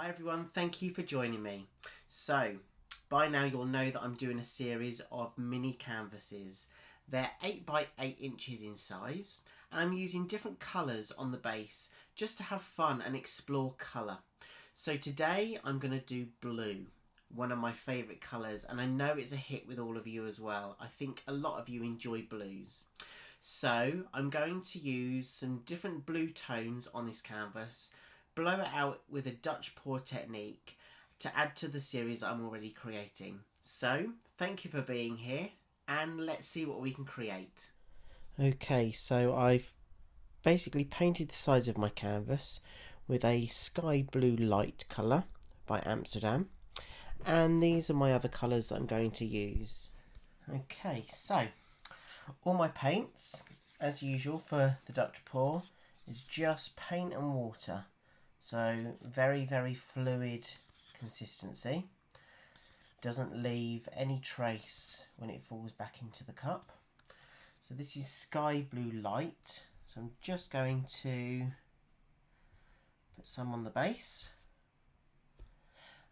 Hi everyone, thank you for joining me. So, by now you'll know that I'm doing a series of mini canvases. They're 8 by 8 inches in size, and I'm using different colours on the base just to have fun and explore colour. So today I'm going to do blue, one of my favourite colours, and I know it's a hit with all of you as well. I think a lot of you enjoy blues. So I'm going to use some different blue tones on this canvas, blow it out with a dutchpour technique to add to the series I'm already creating. So thank you for being here, and let's see what we can create. Okay, so I've basically painted the sides of my canvas with a sky blue light colour by Amsterdam, and these are my other colours that I'm going to use. Okay, so all my paints, as usual for the dutchpour, is just paint and water. So very fluid consistency. Doesn't leave any trace when it falls back into the cup. So this is sky blue light. So I'm just going to put some on the base.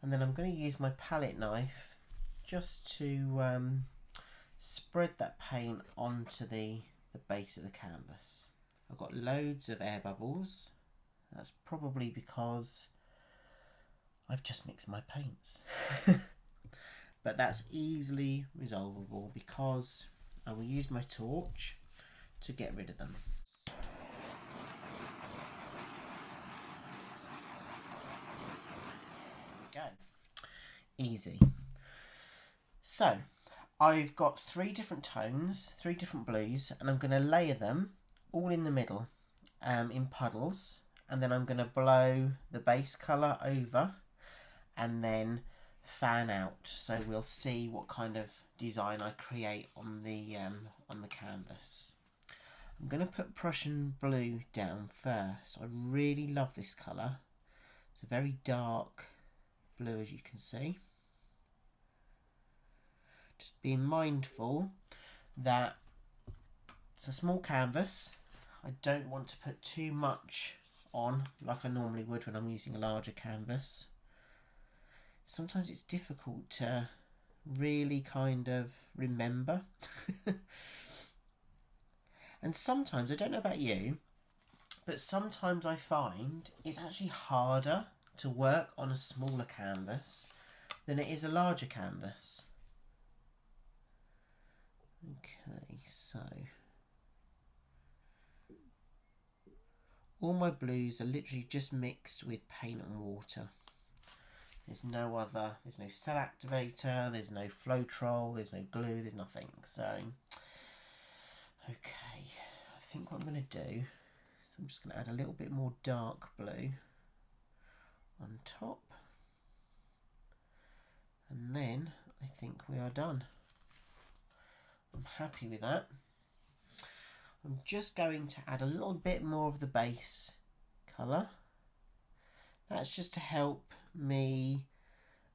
And then I'm going to use my palette knife just to spread that paint onto the base of the canvas. I've got loads of air bubbles. That's probably because I've just mixed my paints. But that's easily resolvable because I will use my torch to get rid of them. Go. Easy. So I've got 3 different tones, 3 different blues, and I'm going to layer them all in the middle in puddles, and then I'm going to blow the base colour over and then fan out, so we'll see what kind of design I create on the canvas. I'm going to put Prussian blue down first. I really love this colour. It's a very dark blue, as you can see. Just being mindful that it's a small canvas. I don't want to put too much on like I normally would when I'm using a larger canvas. Sometimes it's difficult to really kind of remember. And sometimes, I don't know about you, but sometimes I find it's actually harder to work on a smaller canvas than it is a larger canvas. Okay, so all my blues are literally just mixed with paint and water. There's no cell activator, there's no Floetrol, there's no glue, there's nothing. So, okay, I think what I'm going to do is I'm just going to add a little bit more dark blue on top. And then I think we are done. I'm happy with that. I'm just going to add a little bit more of the base colour. That's just to help me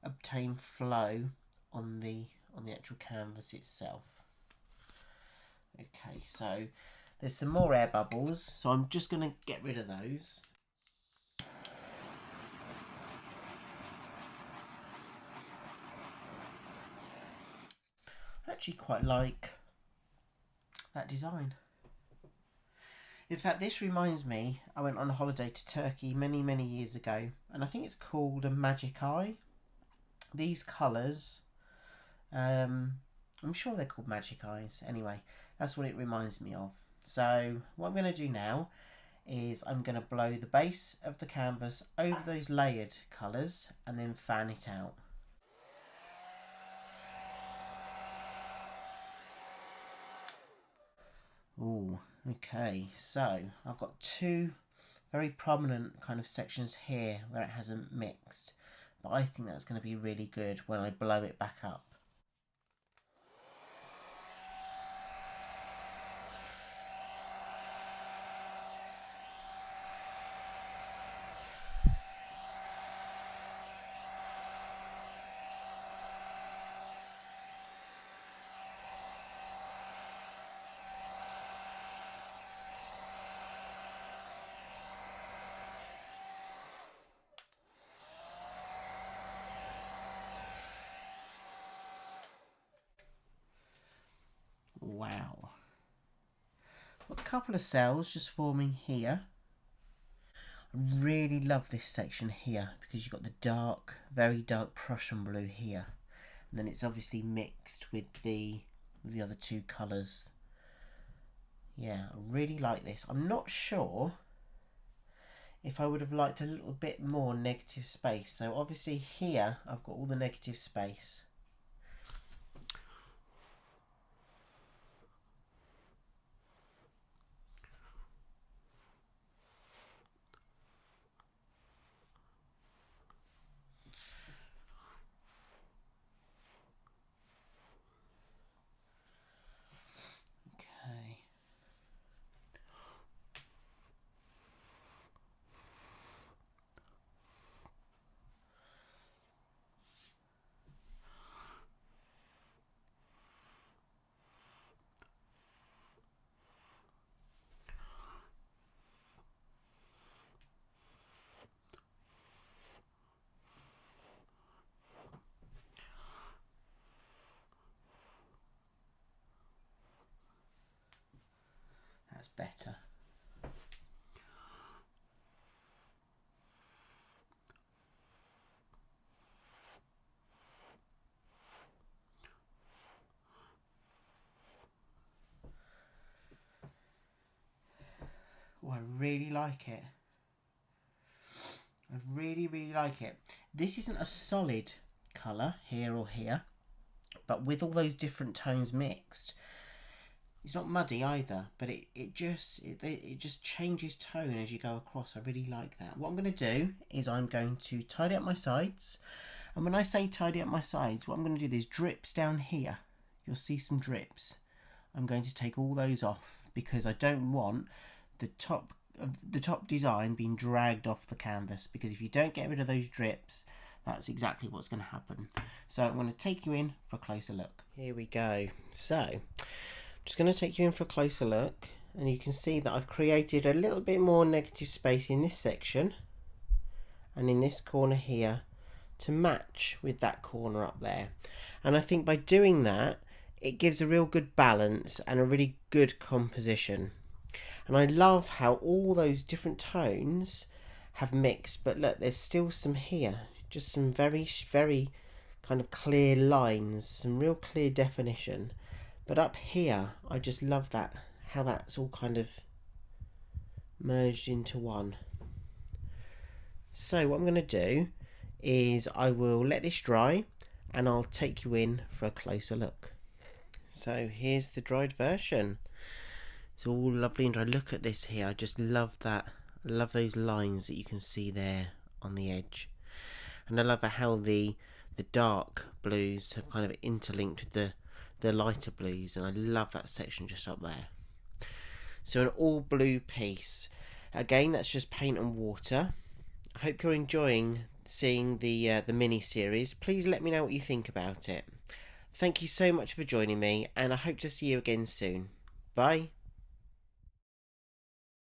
obtain flow on the actual canvas itself. Okay, so there's some more air bubbles, so I'm just going to get rid of those. I actually quite like that design. In fact, this reminds me, I went on a holiday to Turkey many years ago, and I think it's called a magic eye. These colours, I'm sure they're called magic eyes. Anyway, that's what it reminds me of. So what I'm going to do now is I'm going to blow the base of the canvas over those layered colours and then fan it out. Ooh, okay, so I've got 2 very prominent kind of sections here where it hasn't mixed, but I think that's going to be really good when I blow it back up. couple of cells just forming here. I really love this section here because you've got the dark, very dark Prussian blue here. And then it's obviously mixed with the other two colours. Yeah, I really like this. I'm not sure if I would have liked a little bit more negative space. So obviously here I've got all the negative space. Okay. That's better. Oh, I really like it. I really, really like it. This isn't a solid colour here or here, but with all those different tones mixed, it's not muddy either, but it just changes tone as you go across. I really like that. What I'm going to do is I'm going to tidy up my sides. And when I say tidy up my sides, what I'm going to do, there's drips down here. You'll see some drips. I'm going to take all those off because I don't want the top design being dragged off the canvas, because if you don't get rid of those drips, that's exactly what's going to happen. So I'm going to take you in for a closer look. Here we go. So I'm just going to take you in for a closer look, and you can see that I've created a little bit more negative space in this section and in this corner here to match with that corner up there. And I think by doing that, it gives a real good balance and a really good composition. And I love how all those different tones have mixed, but look, there's still some here, just some very, very kind of clear lines, some real clear definition. But up here, I just love that, how that's all kind of merged into one. So what I'm going to do is I will let this dry and I'll take you in for a closer look. So here's the dried version. It's all lovely and dry. Look at this here. I just love that. I love those lines that you can see there on the edge. And I love how the dark blues have kind of interlinked with the lighter blues. And I love that section just up there. So an all blue piece. Again, that's just paint and water. I hope you're enjoying seeing the mini series. Please let me know what you think about it. Thank you so much for joining me, and I hope to see you again soon. Bye.